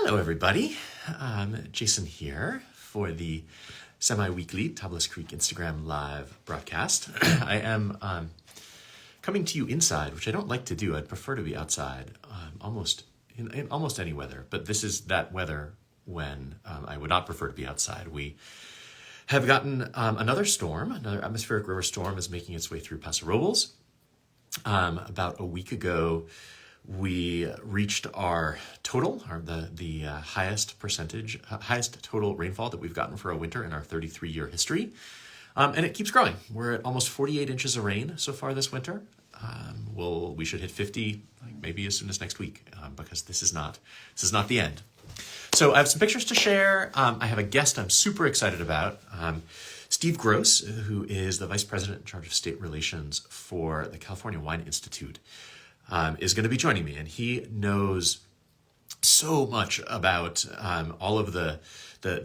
Hello, everybody. Jason here for the semi-weekly Tablas Creek Instagram live broadcast. I am coming to you inside, which I don't like to do. I'd prefer to be outside almost in almost any weather, but this is that weather when I would not prefer to be outside. We have gotten another storm. Another atmospheric river storm is making its way through Paso Robles. About a week ago, we reached our total, or the highest total rainfall that we've gotten for a winter in our 33-year history. And it keeps growing. We're at almost 48 inches of rain so far this winter. We should hit 50 maybe as soon as next week, because this is not the end. So I have some pictures to share. I have a guest I'm super excited about. Steve Gross, who is the Vice President in charge of State Relations for the California Wine Institute, is going to be joining me, and he knows so much about all of the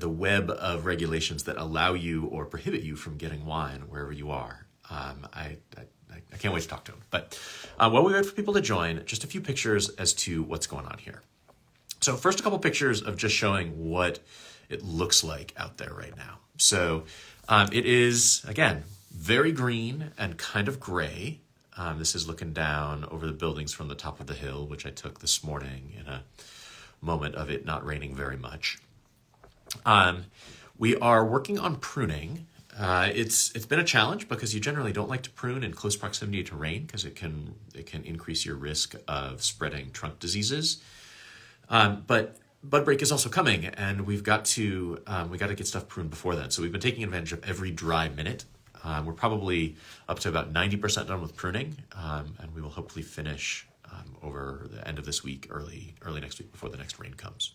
web of regulations that allow you or prohibit you from getting wine wherever you are. I can't wait to talk to him. But while we wait for people to join, just a few pictures as to what's going on here. So first, a couple pictures of just showing what it looks like out there right now. So it is, again, very green and kind of gray. This is looking down over the buildings from the top of the hill, which I took this morning in a moment of it not raining very much. We are working on pruning. It's been a challenge because you generally don't like to prune in close proximity to rain because it can increase your risk of spreading trunk diseases. But bud break is also coming, and we got to get stuff pruned before then. So we've been taking advantage of every dry minute. We're probably up to about 90% done with pruning, and we will hopefully finish over the end of this week, early next week, before the next rain comes.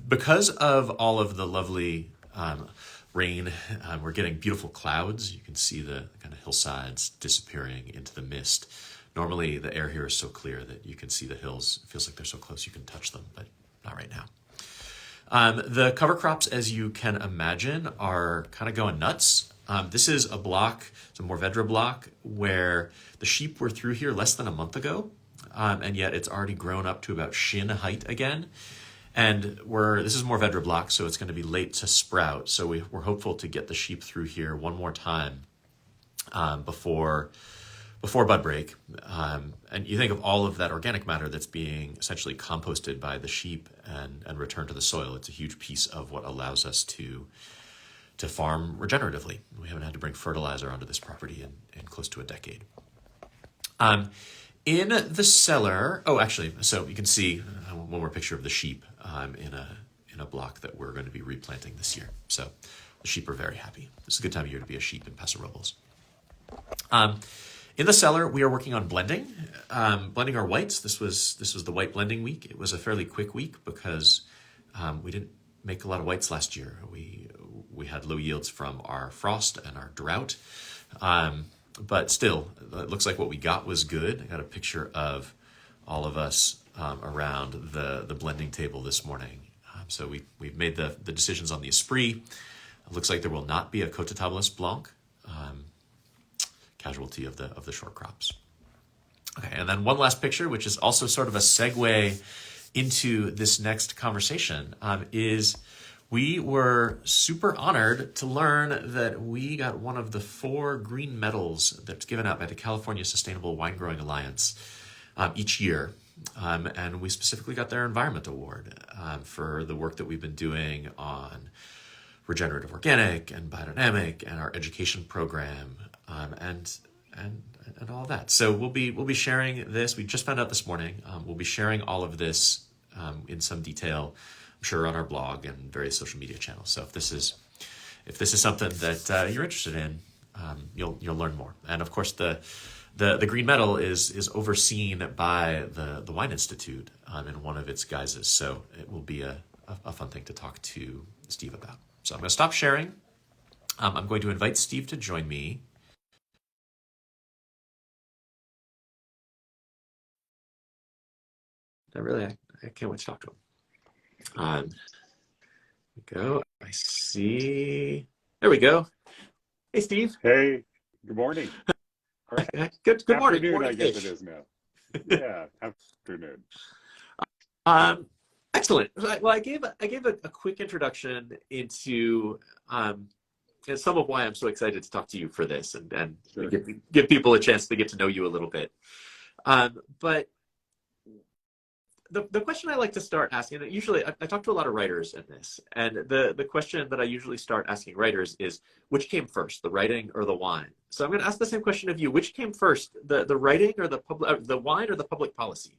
Because of all of the lovely rain, we're getting beautiful clouds. You can see the kind of hillsides disappearing into the mist. Normally, the air here is so clear that you can see the hills. It feels like they're so close you can touch them, but not right now. The cover crops, as you can imagine, are kind of going nuts. This is a block, it's a Mourvedre block, where the sheep were through here less than a month ago, and yet it's already grown up to about shin height again. And this is Mourvedre block, so it's going to be late to sprout. So we're hopeful to get the sheep through here one more time before bud break. And you think of all of that organic matter that's being essentially composted by the sheep and returned to the soil. It's a huge piece of what allows us to farm regeneratively. We haven't had to bring fertilizer onto this property in close to a decade. In the cellar, so you can see one more picture of the sheep in a block that we're going to be replanting this year. So the sheep are very happy. This is a good time of year to be a sheep in Paso Robles. In the cellar, we are working on blending our whites. This was the white blending week. It was a fairly quick week because we didn't make a lot of whites last year. We had low yields from our frost and our drought, but still, it looks like what we got was good. I got a picture of all of us around the blending table this morning. So we've made the decisions on the Esprit. It looks like there will not be a Côte de Tablas Blanc. Casualty of the short crops. Okay, and then one last picture, which is also sort of a segue into this next conversation, is we were super honored to learn that we got one of the 4 green medals that's given out by the California Sustainable Wine Growing Alliance each year. And we specifically got their Environment Award for the work that we've been doing on regenerative organic and biodynamic and our education program. And all of that. So we'll be sharing this. We just found out this morning. We'll be sharing all of this in some detail, I'm sure, on our blog and various social media channels. So if this is something that you're interested in, you'll learn more. And of course, the green medal is overseen by the Wine Institute in one of its guises. So it will be a fun thing to talk to Steve about. So I'm going to stop sharing. I'm going to invite Steve to join me. I can't wait to talk to him. There we go. I see. There we go. Hey, Steve. Hey, good morning. Good morning. Afternoon, I guess it is now. Yeah, afternoon. Um, Excellent. Well, I gave a quick introduction into and some of why I'm so excited to talk to you for this, and Sure. give people a chance to get to know you a little bit. But the question I like to start asking, and usually I talk to a lot of writers in this, and the question that I usually start asking writers is, which came first, the writing or the wine? So I'm going to ask the same question of you. Which came first, the writing or the wine or the public policy?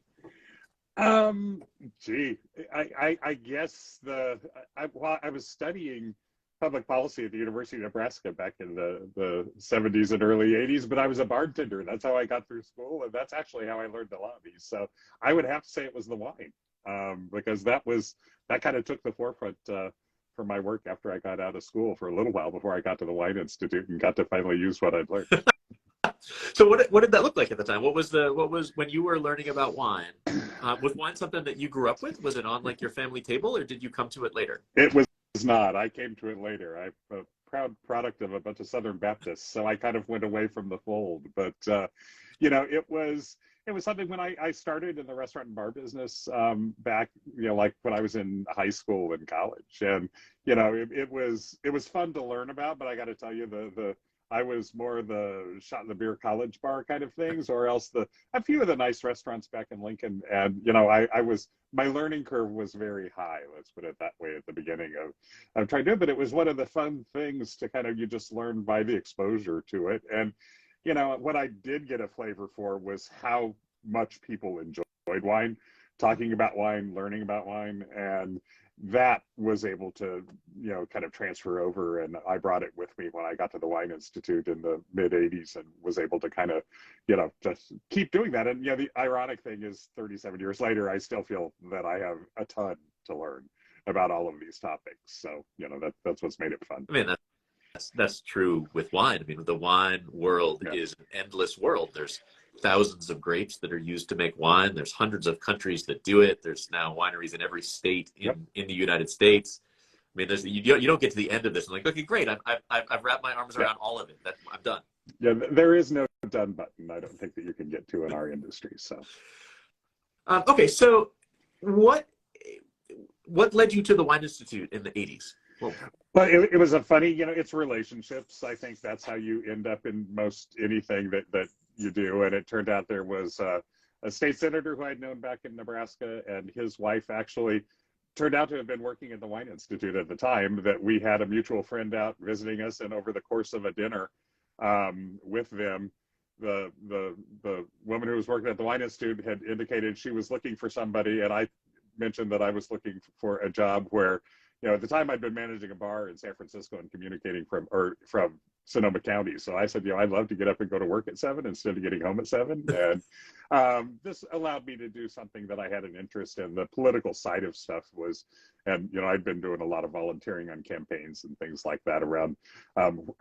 Um, Gee, I guess well, I was studying public policy at the University of Nebraska back in the 70s and early 80s, but I was a bartender. That's how I got through school, and that's actually how I learned to lobby. So I would have to say it was the wine, because that kind of took the forefront for my work after I got out of school for a little while before I got to the Wine Institute and got to finally use what I'd learned. So what did that look like at the time? What was when you were learning about wine? Was wine something that you grew up with? Was it on like your family table, or did you come to it later? It was not. I came to it later. I'm a proud product of a bunch of Southern Baptists, so I kind of went away from the fold. But it was something when I started in the restaurant and bar business back, like when I was in high school and college, and it was fun to learn about. But I got to tell you, the I was more the shot in the beer college bar kind of things, or else a few of the nice restaurants back in Lincoln. And I was my learning curve was very high. Let's put it that way at the beginning of trying to do it. But it was one of the fun things to kind of you just learn by the exposure to it. And what I did get a flavor for was how much people enjoyed wine, talking about wine, learning about wine, and that was able to kind of transfer over, and I brought it with me when I got to the Wine Institute in the mid 80s and was able to kind of just keep doing that. And the ironic thing is 37 years later I still feel that I have a ton to learn about all of these topics. So that's what's made it fun. I mean, that's true with wine. I mean, the wine world Yeah. is an endless world. There's thousands of grapes that are used to make wine. There's hundreds of countries that do it. There's now wineries in every state Yep. in the United States. I mean, you don't get to the end of this and like, okay, great, I've wrapped my arms Yeah. around all of it. I'm done. Yeah, there is no done button. I don't think that you can get to in our industry. So Okay, so what what led you to the Wine Institute in the 80s? Well, but it was a funny, it's relationships. I think that's how you end up in most anything that you do. And it turned out there was a state senator who I'd known back in Nebraska, and his wife actually turned out to have been working at the Wine Institute at the time. That we had a mutual friend out visiting us, and over the course of a dinner with them, the woman who was working at the Wine Institute had indicated she was looking for somebody, and I mentioned that I was looking for a job where, at the time I'd been managing a bar in San Francisco and communicating from Sonoma County. So I said, I'd love to get up and go to work at 7 instead of getting home at 7. And this allowed me to do something that I had an interest in. The political side of stuff was, and I'd been doing a lot of volunteering on campaigns and things like that around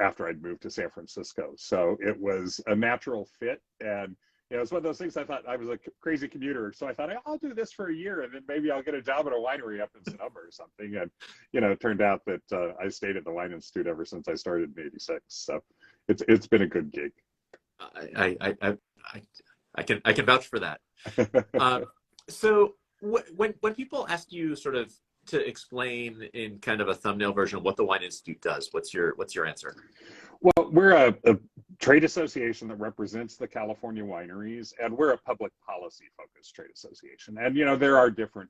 after I'd moved to San Francisco. So it was a natural fit. And it's one of those things. I thought I was a crazy commuter, so I thought I'll do this for a year, and then maybe I'll get a job at a winery up in Sonoma or something. And it turned out that I stayed at the Wine Institute ever since I started in '86. So it's been a good gig. I can vouch for that. So when people ask you sort of to explain in kind of a thumbnail version what the Wine Institute does, what's your answer? Well, we're a trade association that represents the California wineries, and we're a public policy focused trade association. And there are different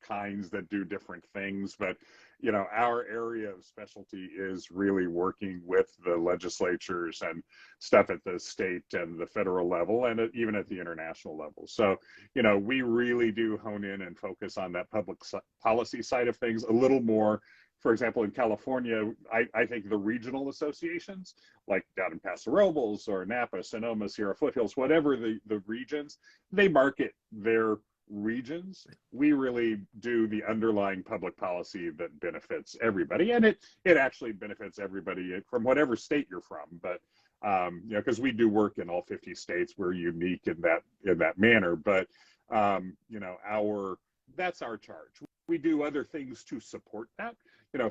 kinds that do different things, but our area of specialty is really working with the legislatures and stuff at the state and the federal level, and even at the international level. So we really do hone in and focus on that public policy side of things a little more. For example, in California, I think the regional associations, like down in Paso Robles or Napa, Sonoma, Sierra Foothills, whatever the regions, they market their regions. We really do the underlying public policy that benefits everybody, and it actually benefits everybody from whatever state you're from. But because we do work in all 50 states, we're unique in that manner. But our that's our charge. We do other things to support that,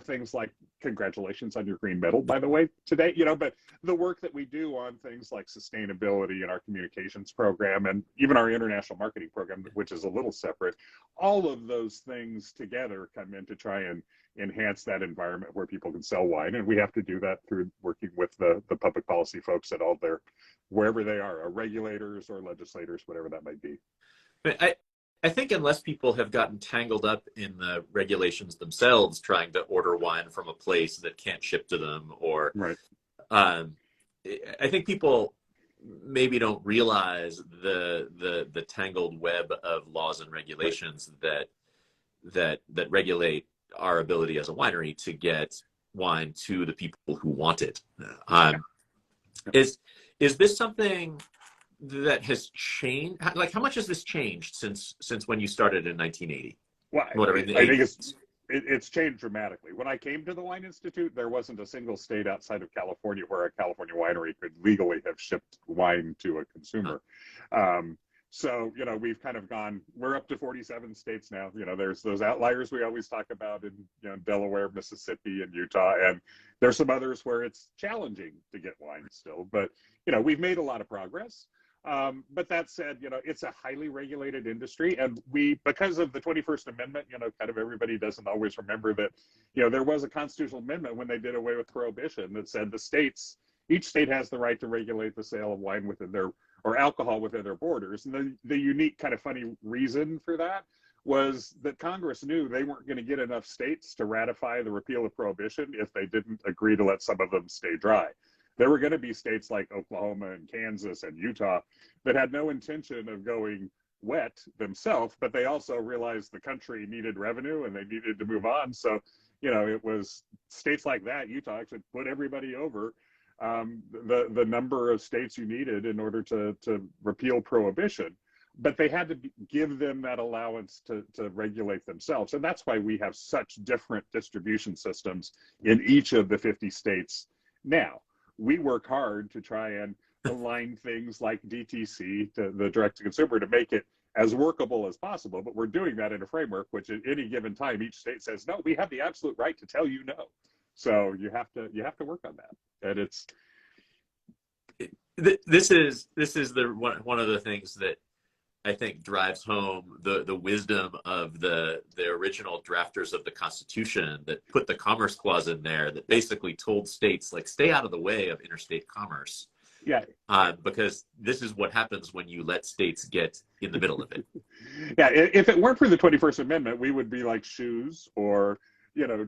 things like congratulations on your green medal, by the way, today, but the work that we do on things like sustainability and our communications program and even our international marketing program, which is a little separate, all of those things together come in to try and enhance that environment where people can sell wine. And we have to do that through working with the public policy folks at all their, wherever they are, regulators or legislators, whatever that might be. I think unless people have gotten tangled up in the regulations themselves, trying to order wine from a place that can't ship to them, or right. I think people maybe don't realize the tangled web of laws and regulations that regulate our ability as a winery to get wine to the people who want it. Is this something that has changed? Like, how much has this changed since when you started in 1980? Well, Whatever, in the I 80s. think it's changed dramatically. When I came to the Wine Institute, there wasn't a single state outside of California where a California winery could legally have shipped wine to a consumer. So, we've kind of we're up to 47 states now. There's those outliers we always talk about in, Delaware, Mississippi, and Utah. And there's some others where it's challenging to get wine still. But, we've made a lot of progress. But that said, it's a highly regulated industry. And because of the 21st Amendment, kind of everybody doesn't always remember that, there was a constitutional amendment when they did away with prohibition that said each state has the right to regulate the sale of wine or alcohol within their borders. And the unique kind of funny reason for that was that Congress knew they weren't going to get enough states to ratify the repeal of prohibition if they didn't agree to let some of them stay dry. There were going to be states like Oklahoma and Kansas and Utah that had no intention of going wet themselves, but they also realized the country needed revenue and they needed to move on. So, it was states like that, Utah actually put everybody over the number of states you needed in order to repeal prohibition. But they had to give them that allowance to regulate themselves. And that's why we have such different distribution systems in each of the 50 states now. We work hard to try and align things like DTC, to the direct to consumer, to make it as workable as possible. But we're doing that in a framework which at any given time, each state says, no, we have the absolute right to tell you no. So you have to work on that. And this is one of the things that I think drives home the wisdom of the original drafters of the Constitution that put the Commerce Clause in there that basically told states, like, stay out of the way of interstate commerce. Yeah. Because this is what happens when you let states get in the middle of it. Yeah. If it weren't for the 21st Amendment, we would be like shoes or,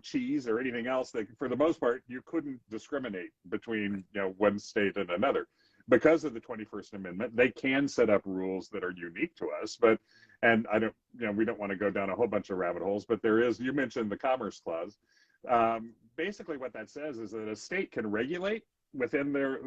cheese or anything else that, for the most part, you couldn't discriminate between, one state and another. Because of the 21st Amendment, they can set up rules that are unique to us. And I don't, we don't want to go down a whole bunch of rabbit holes, but you mentioned the Commerce Clause. Basically what that says is that a state can regulate within their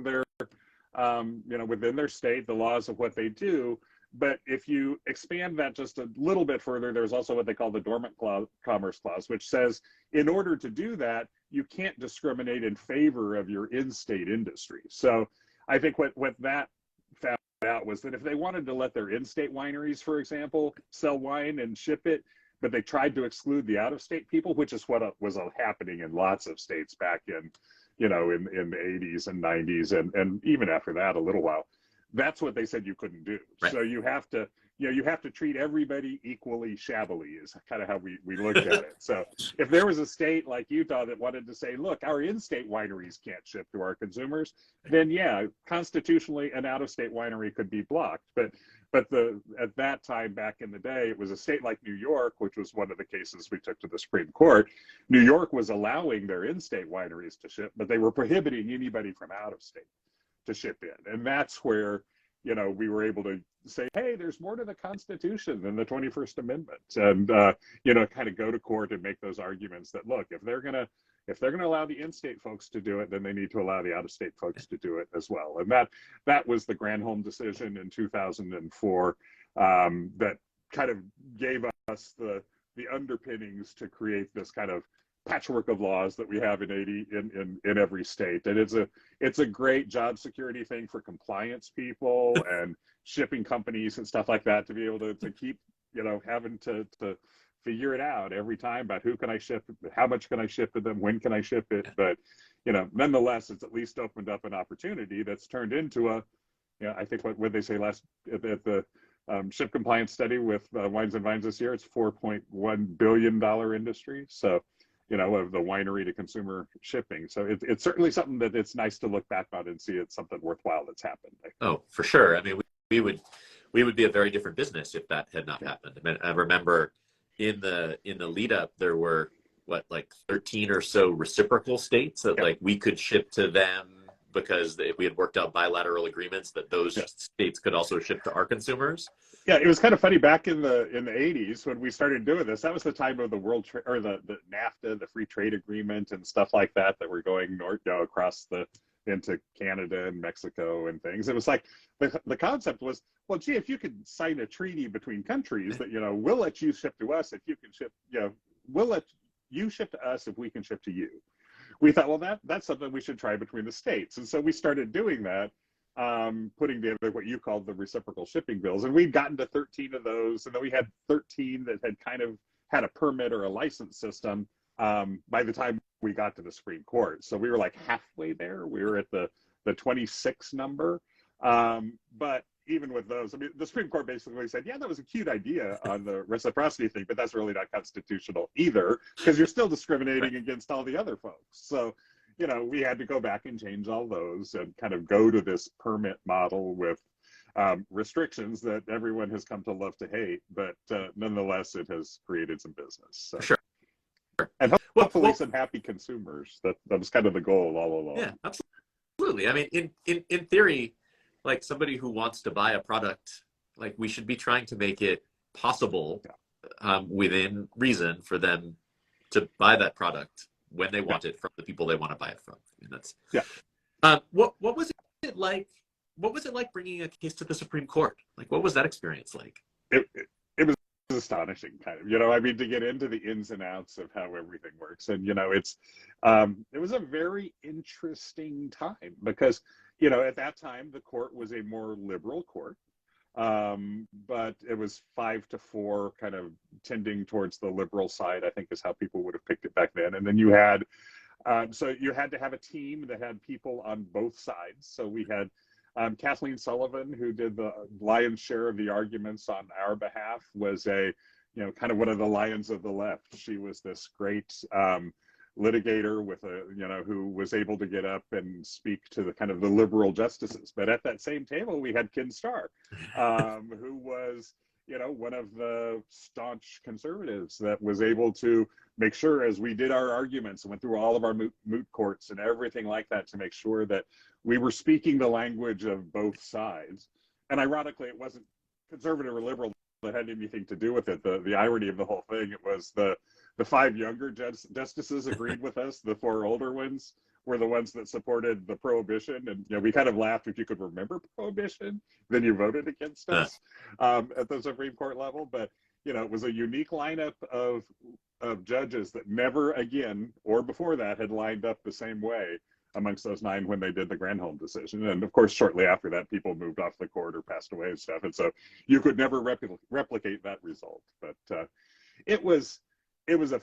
within their state, the laws of what they do. But if you expand that just a little bit further, there's also what they call the Dormant Commerce Clause, which says in order to do that, you can't discriminate in favor of your in-state industry. So I think what that found out was that if they wanted to let their in-state wineries, for example, sell wine and ship it, but they tried to exclude the out-of-state people, which is what was happening in lots of states back in the 80s and 90s, and even after that a little while. That's what they said you couldn't do. Right. So you have to treat everybody equally shabbily is kind of how we looked at it. So if there was a state like Utah that wanted to say, look, our in-state wineries can't ship to our consumers, then yeah, constitutionally an out-of-state winery could be blocked. But at that time back in the day, it was a state like New York, which was one of the cases we took to the Supreme Court. New York was allowing their in-state wineries to ship, but they were prohibiting anybody from out of state to ship in. And that's where, we were able to say, hey, there's more to the Constitution than the 21st Amendment. And, kind of go to court and make those arguments that, look, if they're going to allow the in-state folks to do it, then they need to allow the out-of-state folks to do it as well. And that was the Granholm decision in 2004 that kind of gave us the underpinnings to create this kind of patchwork of laws that we have in every state. And it's a great job security thing for compliance people and shipping companies and stuff like that to be able to keep having to figure it out every time about who can I ship, how much can I ship to them, when can I ship it. But, nonetheless, it's at least opened up an opportunity that's turned into I think what they say last at the ship compliance study with Wines and Vines this year, it's $4.1 billion industry. So, of the winery to consumer shipping. So it's certainly something that it's nice to look back on and see it's something worthwhile that's happened. Oh, for sure. I mean, we would be a very different business if that had not happened. I mean, I remember in the lead up, there were like 13 or so reciprocal states that like we could ship to them because we had worked out bilateral agreements that those states could also ship to our consumers. Yeah, it was kind of funny back in the 80s when we started doing this. That was the time of the the NAFTA, the free trade agreement and stuff like that were going north, across into Canada and Mexico and things. It was like the concept was, well, gee, if you could sign a treaty between countries that we'll let you ship to us if you can ship, we'll let you ship to us if we can ship to you. We thought, well, that's something we should try between the states, and so we started doing that. Putting together what you called the reciprocal shipping bills. And we'd gotten to 13 of those. And then we had 13 that had kind of had a permit or a license system by the time we got to the Supreme Court. So we were like halfway there. We were at the 26 number. But even with those, I mean, the Supreme Court basically said, yeah, that was a cute idea on the reciprocity thing, but that's really not constitutional either, because you're still discriminating against all the other folks. So we had to go back and change all those and kind of go to this permit model with restrictions that everyone has come to love to hate, but nonetheless, it has created some business. So. Sure. And hopefully some happy consumers. That was kind of the goal all along. Yeah, absolutely. I mean, in theory, like somebody who wants to buy a product, like we should be trying to make it possible within reason for them to buy that product when they want it from the people they want to buy it from. I mean, that's what was it like? What was it like bringing a case to the Supreme Court? Like, what was that experience like? It was astonishing, kind of. I mean, to get into the ins and outs of how everything works, and it's it was a very interesting time because at that time the court was a more liberal court. But it was 5-4, kind of tending towards the liberal side, I think is how people would have picked it back then. And then you had, so you had to have a team that had people on both sides. So we had Kathleen Sullivan, who did the lion's share of the arguments on our behalf, was kind of one of the lions of the left. She was this great litigator with who was able to get up and speak to the kind of the liberal justices. But at that same table, we had Ken Starr, who was, one of the staunch conservatives that was able to make sure, as we did our arguments and went through all of our moot courts and everything like that, to make sure that we were speaking the language of both sides. And ironically, it wasn't conservative or liberal that had anything to do with it. The irony of the whole thing, it was the 5 younger justices agreed with us. The 4 older ones were the ones that supported the prohibition. And we kind of laughed, if you could remember prohibition, then you voted against us at the Supreme Court level. But it was a unique lineup of judges that never again or before that had lined up the same way amongst those 9 when they did the Granholm decision. And of course, shortly after that, people moved off the court or passed away and stuff. And so you could never replicate that result. But it was a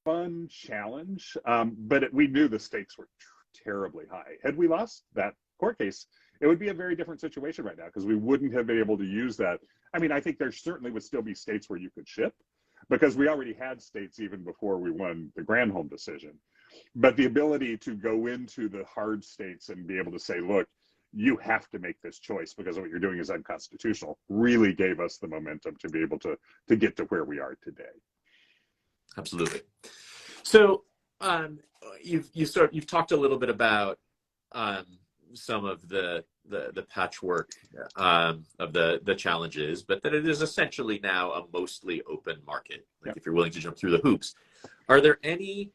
fun challenge, but we knew the stakes were terribly high. Had we lost that court case, it would be a very different situation right now, because we wouldn't have been able to use that. I mean, I think there certainly would still be states where you could ship, because we already had states even before we won the Granholm decision. But the ability to go into the hard states and be able to say, look, you have to make this choice because what you're doing is unconstitutional, really gave us the momentum to be able to get to where we are today. Absolutely. So you've talked a little bit about some of the patchwork of the challenges, but that it is essentially now a mostly open market. Like if you're willing to jump through the hoops, are there any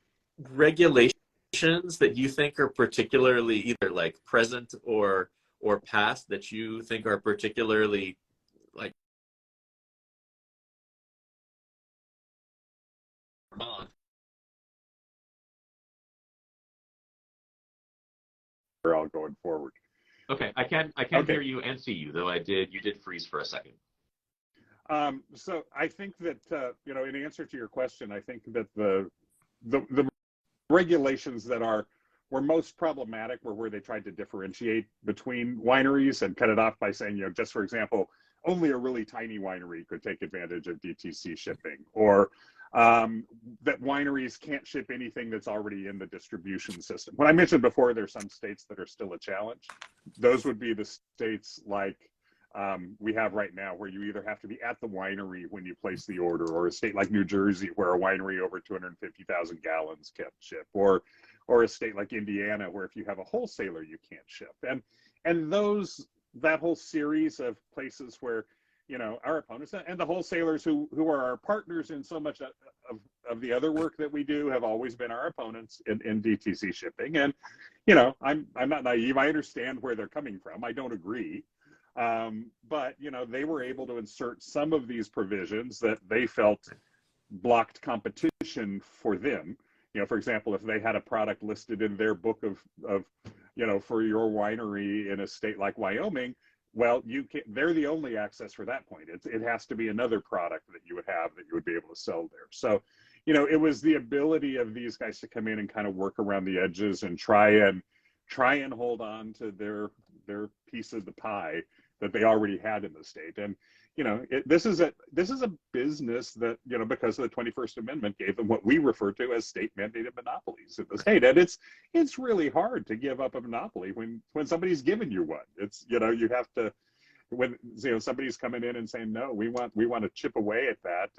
regulations that you think are particularly either like present or past that you think are particularly like we're all going forward? Okay, I can Okay. hear you and see you, though you did freeze for a second. So I think that, in answer to your question, I think that the regulations that were most problematic were where they tried to differentiate between wineries and cut it off by saying, just for example, only a really tiny winery could take advantage of DTC shipping, or that wineries can't ship anything that's already in the distribution system. When I mentioned before, there's some states that are still a challenge. Those would be the states like we have right now, where you either have to be at the winery when you place the order, or a state like New Jersey, where a winery over 250,000 gallons can't ship, or a state like Indiana, where if you have a wholesaler, you can't ship. And that whole series of places where, our opponents and the wholesalers who are our partners in so much of the other work that we do have always been our opponents in DTC shipping. And, I'm not naive. I understand where they're coming from. I don't agree. But, they were able to insert some of these provisions that they felt blocked competition for them. For example, if they had a product listed in their book of for your winery in a state like Wyoming, well, they're the only access for that point. It has to be another product that you would have that you would be able to sell there. So, it was the ability of these guys to come in and kind of work around the edges and try and hold on to their piece of the pie that they already had in the state. And this is a business that, because of the 21st Amendment, gave them what we refer to as state mandated monopolies in the state. And it's really hard to give up a monopoly when somebody's given you one. It's, you have to, when somebody's coming in and saying, no, we want to chip away at that.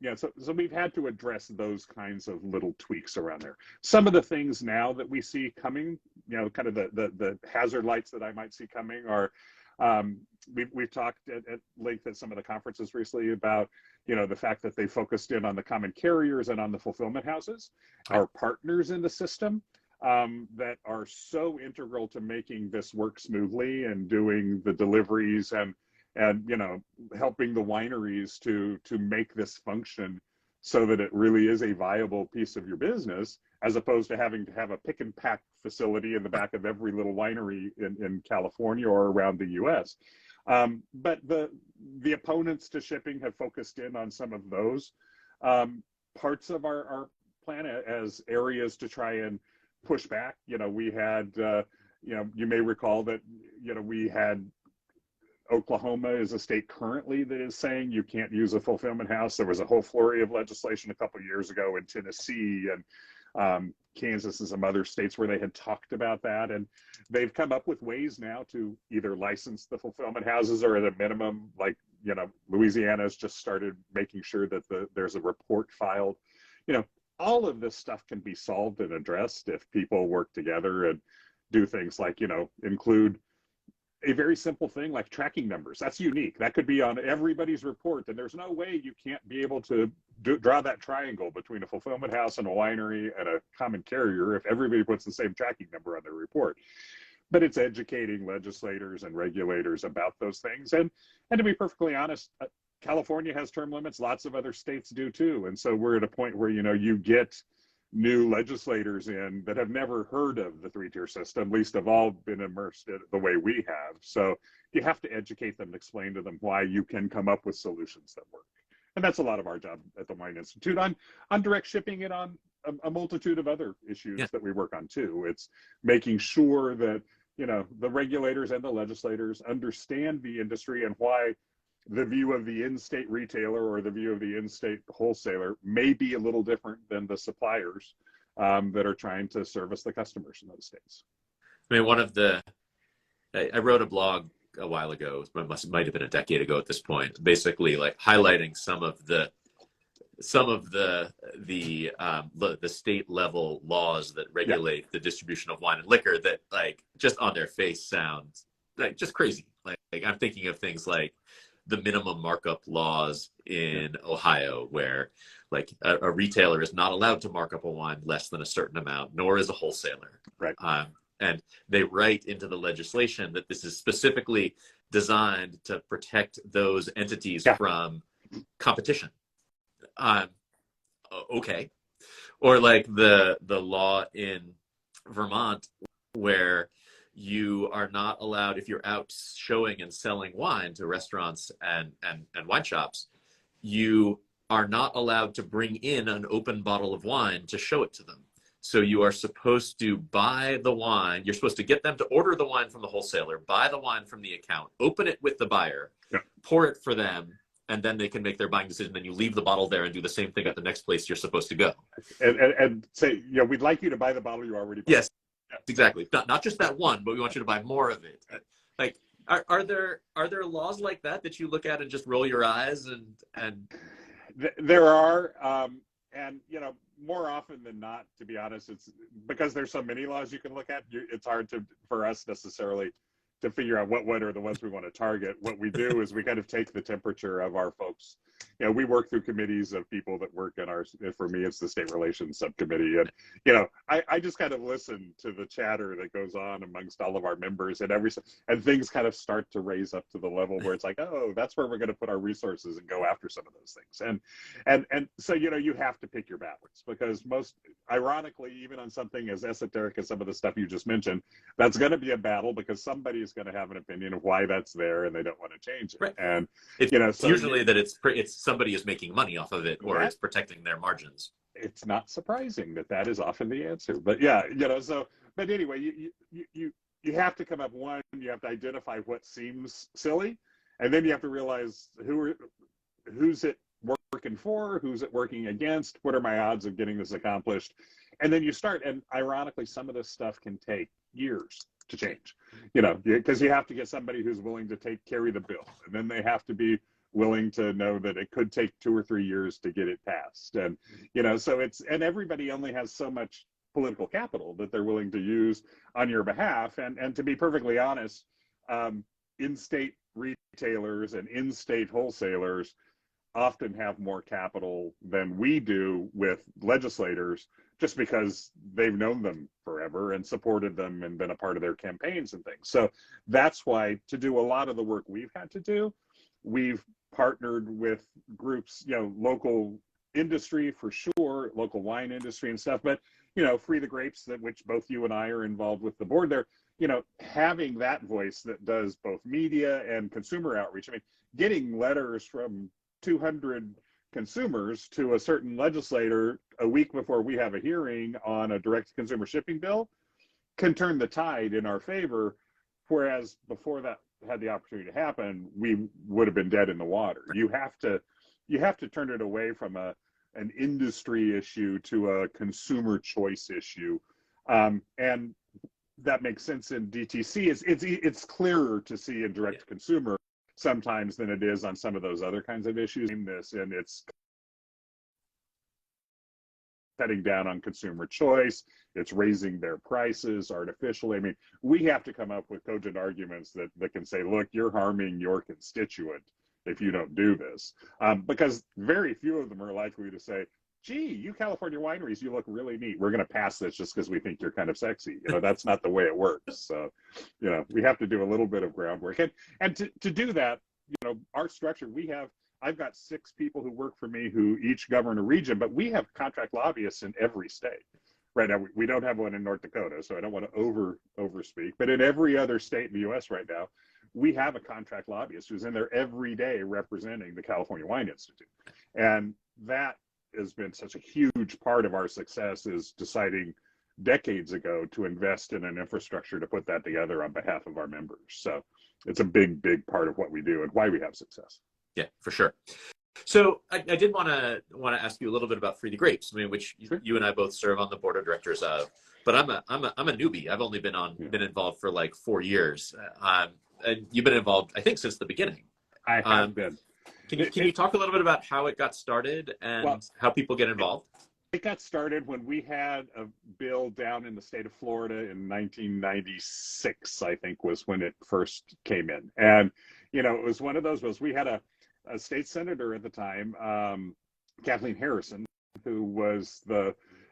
And so we've had to address those kinds of little tweaks around there. Some of the things now that we see coming, kind of the hazard lights that I might see coming are, we've talked at length at some of the conferences recently about, the fact that they focused in on the common carriers and on the fulfillment houses, our partners in the system, that are so integral to making this work smoothly and doing the deliveries and helping the wineries to make this function so that it really is a viable piece of your business, as opposed to having to have a pick and pack facility in the back of every little winery in California or around the US. But the opponents to shipping have focused in on some of those parts of our plan as areas to try and push back. We had, you may recall that, we had Oklahoma is a state currently that is saying you can't use a fulfillment house. There was a whole flurry of legislation a couple of years ago in Tennessee and Kansas and some other states where they had talked about that. And they've come up with ways now to either license the fulfillment houses, or at a minimum, like, Louisiana has just started making sure that there's a report filed. All of this stuff can be solved and addressed if people work together and do things like, include a very simple thing like tracking numbers. That's unique. That could be on everybody's report, and there's no way you can't be able to draw that triangle between a fulfillment house and a winery and a common carrier if everybody puts the same tracking number on their report. But it's educating legislators and regulators about those things. And to be perfectly honest, California has term limits. Lots of other states do too. And so we're at a point where, you get new legislators in that have never heard of the three-tier system, least of all been immersed in it the way we have. So you have to educate them and explain to them why you can come up with solutions that work. And that's a lot of our job at the Wine Institute on direct shipping and on a multitude of other issues that we work on too. It's making sure that, the regulators and the legislators understand the industry and why the view of the in-state retailer or the view of the in-state wholesaler may be a little different than the suppliers that are trying to service the customers in those states. I mean, I wrote a blog a while ago, might have been a decade ago at this point, basically like highlighting some of the state level laws that regulate the distribution of wine and liquor that, like, just on their face sounds like just crazy. Like I'm thinking of things like the minimum markup laws in Ohio, where like a retailer is not allowed to mark up a wine less than a certain amount, nor is a wholesaler. Right. And they write into the legislation that this is specifically designed to protect those entities from competition. Okay. Or like the law in Vermont where You are not allowed, if you're out showing and selling wine to restaurants and wine shops, you are not allowed to bring in an open bottle of wine to show it to them. So you are supposed to buy the wine. You're supposed to get them to order the wine from the wholesaler, buy the wine from the account, open it with the buyer, pour it for them, and then they can make their buying decision. Then you leave the bottle there and do the same thing at the next place you're supposed to go. And say, we'd like you to buy the bottle you already bought. Yes, exactly. Not just that one, but we want you to buy more of it. Like, are there laws like that you look at and just roll your eyes and There are, and more often than not, to be honest, it's because there's so many laws you can look at. It's hard for us necessarily to figure out what are the ones we want to target. What we do is we kind of take the temperature of our folks. We work through committees of people that work in for me, it's the state relations subcommittee. And, I just kind of listen to the chatter that goes on amongst all of our members and things kind of start to raise up to the level where it's like, oh, that's where we're going to put our resources and go after some of those things. And so, you have to pick your battles, because ironically, even on something as esoteric as some of the stuff you just mentioned, that's going to be a battle because somebody is going to have an opinion of why that's there and they don't want to change it. Right. And it's usually that it's somebody is making money off of it, or it's protecting their margins. It's not surprising that is often the answer. But but anyway, you have to come up, you have to identify what seems silly, and then you have to realize who's it working for, who's it working against, what are my odds of getting this accomplished, and then you start. And ironically, some of this stuff can take years to change, because you have to get somebody who's willing to carry the bill, and then they have to be willing to know that it could take 2 or 3 years to get it passed. And, so and everybody only has so much political capital that they're willing to use on your behalf. And to be perfectly honest, in-state retailers and in-state wholesalers often have more capital than we do with legislators, just because they've known them forever and supported them and been a part of their campaigns and things. So that's why, to do a lot of the work we've had to do, we've partnered with groups, local industry for sure, local wine industry and stuff, but, Free the Grapes, which both you and I are involved with the board there, having that voice that does both media and consumer outreach. I mean, getting letters from 200 consumers to a certain legislator a week before we have a hearing on a direct consumer shipping bill can turn the tide in our favor, whereas before that had the opportunity to happen, we would have been dead in the water. You have to turn it away from an industry issue to a consumer choice issue, and that makes sense in DTC. It's clearer to see in direct to consumer sometimes than it is on some of those other kinds of issues. And it's cutting down on consumer choice. It's raising their prices artificially. I mean, we have to come up with cogent arguments that can say, look, you're harming your constituent if you don't do this. Because very few of them are likely to say, gee, you California wineries, you look really neat. We're going to pass this just because we think you're kind of sexy. That's not the way it works. So, we have to do a little bit of groundwork. And to do that, our structure, I've got 6 people who work for me who each govern a region, but we have contract lobbyists in every state. Right now, we don't have one in North Dakota, so I don't want to overspeak. But in every other state in the U.S. right now, we have a contract lobbyist who's in there every day representing the California Wine Institute. And that has been such a huge part of our success, is deciding decades ago to invest in an infrastructure to put that together on behalf of our members. So it's a big, big part of what we do and why we have success. Yeah, for sure. So I did want to ask you a little bit about Free the Grapes, which you and I both serve on the board of directors of. But I'm a newbie. I've only been involved for like 4 years, and you've been involved, I think, since the beginning. I have been. Can you talk a little bit about how it got started and how people get involved? It got started when we had a bill down in the state of Florida in 1996, I think, was when it first came in. And, it was one of those bills. We had a state senator at the time, Kathleen Harrison, who was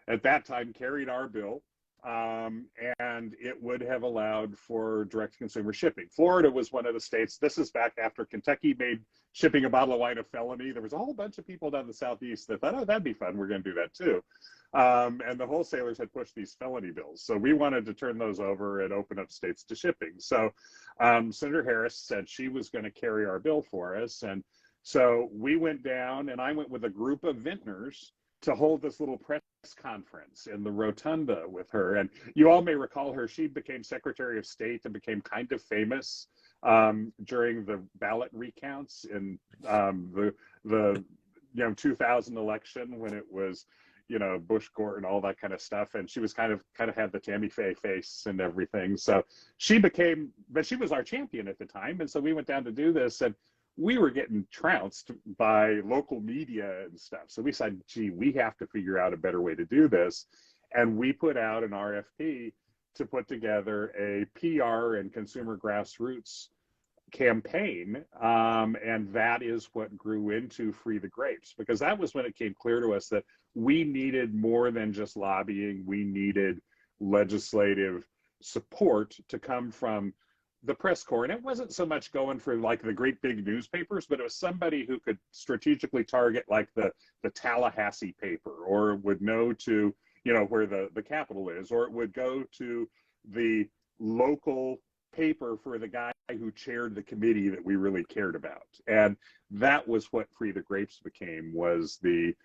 at that time carried our bill, and it would have allowed for direct consumer shipping. Florida was one of the states, this is back after Kentucky made shipping a bottle of wine a felony. There was a whole bunch of people down the Southeast that thought, oh, that'd be fun. We're going to do that too. And the wholesalers had pushed these felony bills. So we wanted to turn those over and open up states to shipping. So Senator Harris said she was going to carry our bill for us. And so we went down, and I went with a group of vintners to hold this little press conference in the rotunda with her. And you all may recall her. She became Secretary of State and became kind of famous during the ballot recounts in the 2000 election, when it was Bush, Gore, and all that kind of stuff. And she was kind of had the Tammy Faye face and everything. So but she was our champion at the time. And so we went down to do this, and we were getting trounced by local media and stuff. So we said, gee, we have to figure out a better way to do this. And we put out an RFP to put together a PR and consumer grassroots campaign. And that is what grew into Free the Grapes, because that was when it came clear to us that we needed more than just lobbying. We needed legislative support to come from the press corps. And it wasn't so much going for like the great big newspapers, but it was somebody who could strategically target like the Tallahassee paper, or would know to, where the capital is, or it would go to the local paper for the guy who chaired the committee that we really cared about. And that was what Free the Grapes became, was the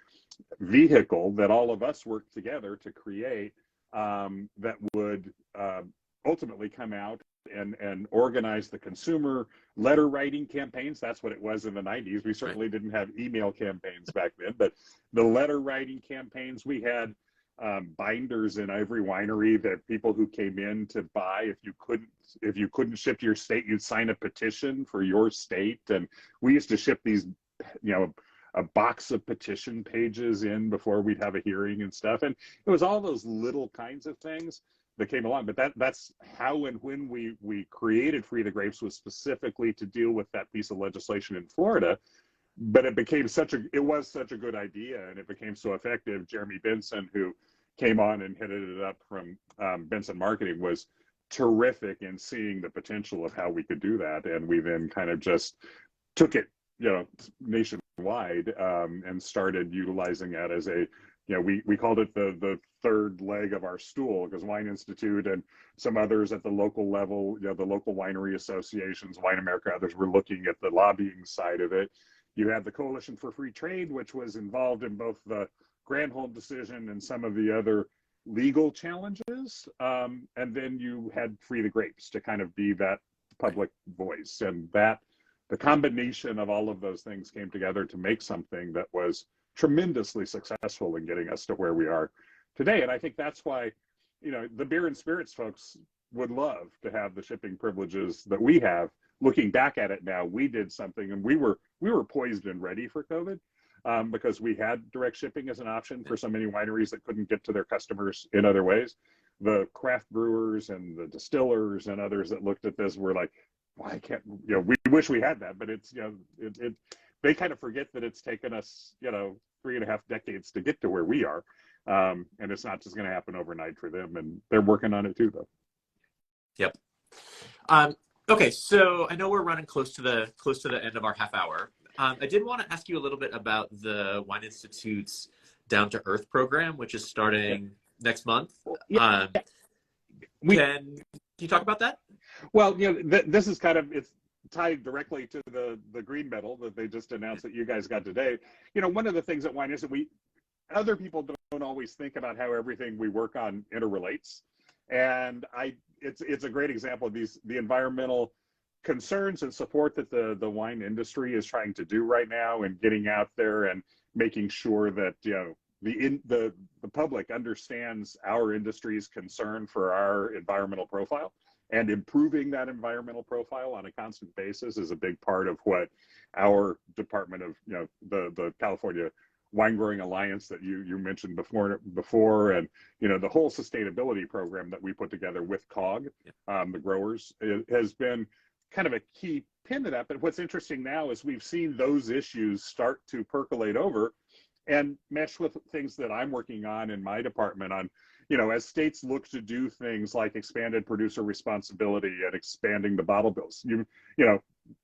vehicle that all of us worked together to create, that would ultimately come out and organize the consumer letter writing campaigns. That's what it was in the 90s. We certainly didn't have email campaigns back then, but the letter writing campaigns, we had binders in every winery that people who came in to buy, if you couldn't ship to your state, you'd sign a petition for your state. And we used to ship these, a box of petition pages in before we'd have a hearing and stuff. And it was all those little kinds of things that came along. But that's how and when we created Free the Grapes, was specifically to deal with that piece of legislation in Florida. But it was such a good idea, and it became so effective. Jeremy Benson, who came on and headed it up from Benson Marketing, was terrific in seeing the potential of how we could do that. And we then kind of just took it, nationwide, and started utilizing that as we called it the third leg of our stool, because Wine Institute and some others at the local level, the local winery associations, Wine America, others were looking at the lobbying side of it. You had the Coalition for Free Trade, which was involved in both the Granholm decision and some of the other legal challenges. And then you had Free the Grapes to kind of be that public voice. And that the combination of all of those things came together to make something that was tremendously successful in getting us to where we are today. And I think that's why, the beer and spirits folks would love to have the shipping privileges that we have. Looking back at it now, we did something, and we were poised and ready for COVID, because we had direct shipping as an option for so many wineries that couldn't get to their customers in other ways. The craft brewers and the distillers and others that looked at this were like, why can't, we wish we had that, but it's, they kind of forget that it's taken us, 3.5 decades to get to where we are. And it's not just going to happen overnight for them, and they're working on it too, though. Yep. Okay, so I know we're running close to the end of our half hour. I did want to ask you a little bit about the Wine Institute's Down to Earth program, which is starting next month. Can you talk about that? Well, this is it's tied directly to the green medal that they just announced that you guys got today. One of the things at Wine Institute, other people don't always think about how everything we work on interrelates. And it's a great example of the environmental concerns and support that the wine industry is trying to do right now, and getting out there and making sure that the public understands our industry's concern for our environmental profile, and improving that environmental profile on a constant basis is a big part of what our department of the California Wine Growing Alliance that you mentioned before, and the whole sustainability program that we put together with COG, the growers, has been kind of a key pin to that. But what's interesting now is we've seen those issues start to percolate over and mesh with things that I'm working on in my department on, as states look to do things like expanded producer responsibility and expanding the bottle bills.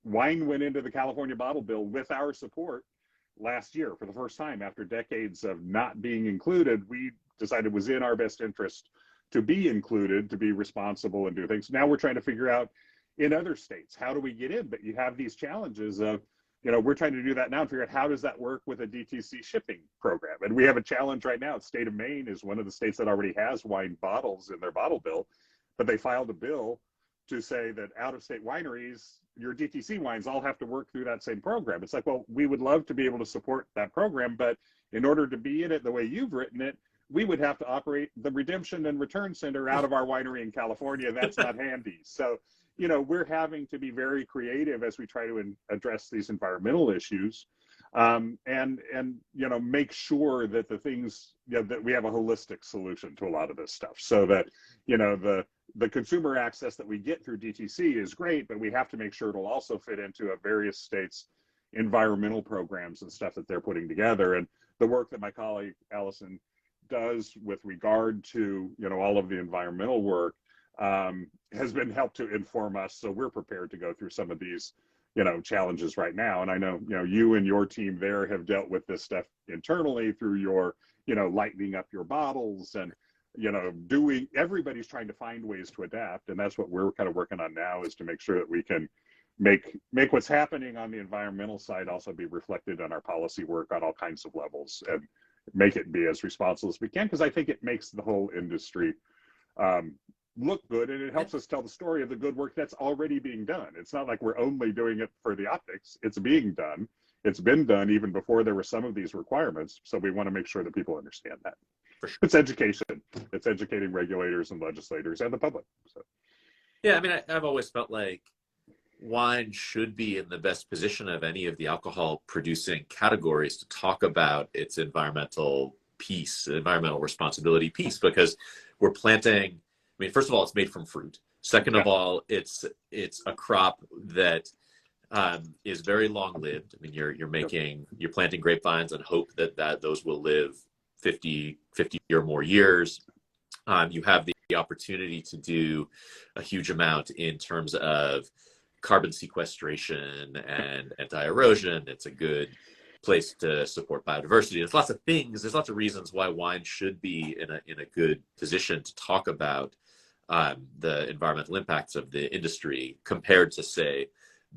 wine went into the California bottle bill with our support last year for the first time after decades of not being included. We decided it was in our best interest to be included, to be responsible and do things. Now we're trying to figure out in other states, how do we get in? But you have these challenges of, we're trying to do that now and figure out how does that work with a DTC shipping program? And we have a challenge right now. The state of Maine is one of the states that already has wine bottles in their bottle bill, but they filed a bill to say that out-of-state wineries, your DTC wines all have to work through that same program. It's like, well, we would love to be able to support that program, but in order to be in it the way you've written it, we would have to operate the redemption and return center out of our winery in California, and that's not handy. So, we're having to be very creative as we try to address these environmental issues, and make sure that the things, that we have a holistic solution to a lot of this stuff, so that, the consumer access that we get through DTC is great, but we have to make sure it'll also fit into various states' environmental programs and stuff that they're putting together. And the work that my colleague Allison does with regard to, all of the environmental work has been helped to inform us. So we're prepared to go through some of these, challenges right now. And I know, you and your team there have dealt with this stuff internally through your, lightening up your bottles and, everybody's trying to find ways to adapt. And that's what we're kind of working on now, is to make sure that we can make what's happening on the environmental side also be reflected on our policy work on all kinds of levels, and make it be as responsible as we can, because I think it makes the whole industry look good, and it helps us tell the story of the good work that's already being done. It's not like we're only doing it for the optics. It's being done. It's been done even before there were some of these requirements. So we want to make sure that people understand that. For sure. It's education. It's educating regulators and legislators and the public. So. Yeah, I mean, I've always felt like wine should be in the best position of any of the alcohol producing categories to talk about its environmental piece, environmental responsibility piece, because we're planting. I mean, first of all, it's made from fruit. Second of all, it's a crop that is very long lived. I mean, you're planting grapevines and hope that those will live 50 or more years. You have the opportunity to do a huge amount in terms of carbon sequestration and anti-erosion. It's a good place to support biodiversity. There's lots of things. There's lots of reasons why wine should be in a good position to talk about the environmental impacts of the industry compared to, say,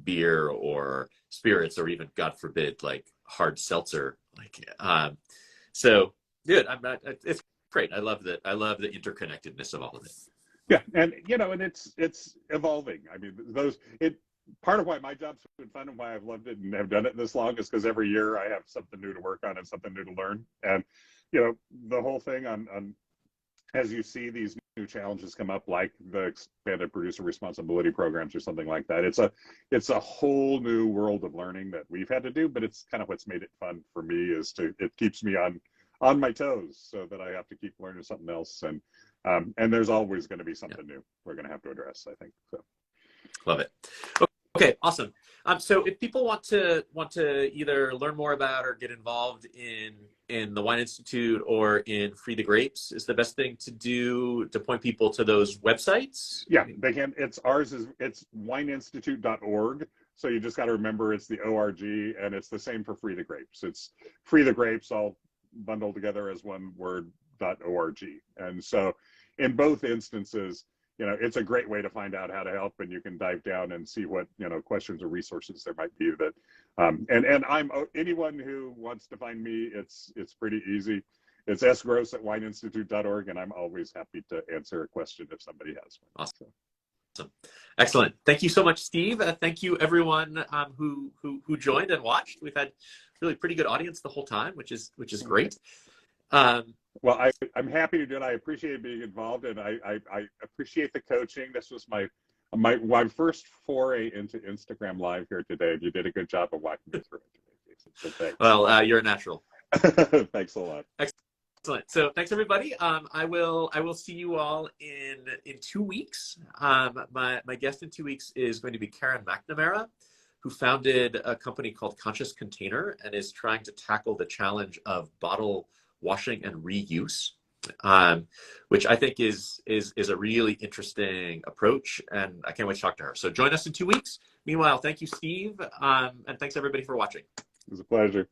beer or spirits, or even, God forbid, like hard seltzer. So, dude, it's great. I love that. I love the interconnectedness of all of it. Yeah, and and it's evolving. I mean, part of why my job's been fun and why I've loved it and have done it this long is because every year I have something new to work on and something new to learn. And the whole thing on as you see these new challenges come up, like the expanded producer responsibility programs or something like that, it's a whole new world of learning that we've had to do. But it's kind of what's made it fun for me, is it keeps me on my toes, so that I have to keep learning something else. And there's always going to be something new we're going to have to address, I think. So. Love it. Okay, awesome. So if people want to either learn more about or get involved in the Wine Institute or in Free the Grapes, is the best thing to do to point people to those websites? Yeah, they can. It's wineinstitute.org. So you just got to remember it's the ORG, and it's the same for Free the Grapes. It's Free the Grapes all bundled together as one word, .org. And so in both instances, it's a great way to find out how to help, and you can dive down and see what, questions or resources there might be that, and I'm anyone who wants to find me, it's pretty easy. It's sgross@wineinstitute.org, and I'm always happy to answer a question if somebody has one. Awesome. Excellent. Thank you so much, Steve. Thank you, everyone who joined and watched. We've had really pretty good audience the whole time, which is great. Well, I'm happy to do it. I appreciate being involved, and I appreciate the coaching. This was my first foray into Instagram Live here today, and you did a good job of walking me through it today, Jason. So thanks. Well, you're a natural. Thanks a lot. Excellent. So thanks, everybody. I will see you all in 2 weeks. My guest in 2 weeks is going to be Karen McNamara, who founded a company called Conscious Container and is trying to tackle the challenge of bottle washing and reuse. which I think is a really interesting approach, and I can't wait to talk to her. So join us in 2 weeks. Meanwhile, thank you, Steve, and thanks everybody for watching. It was a pleasure.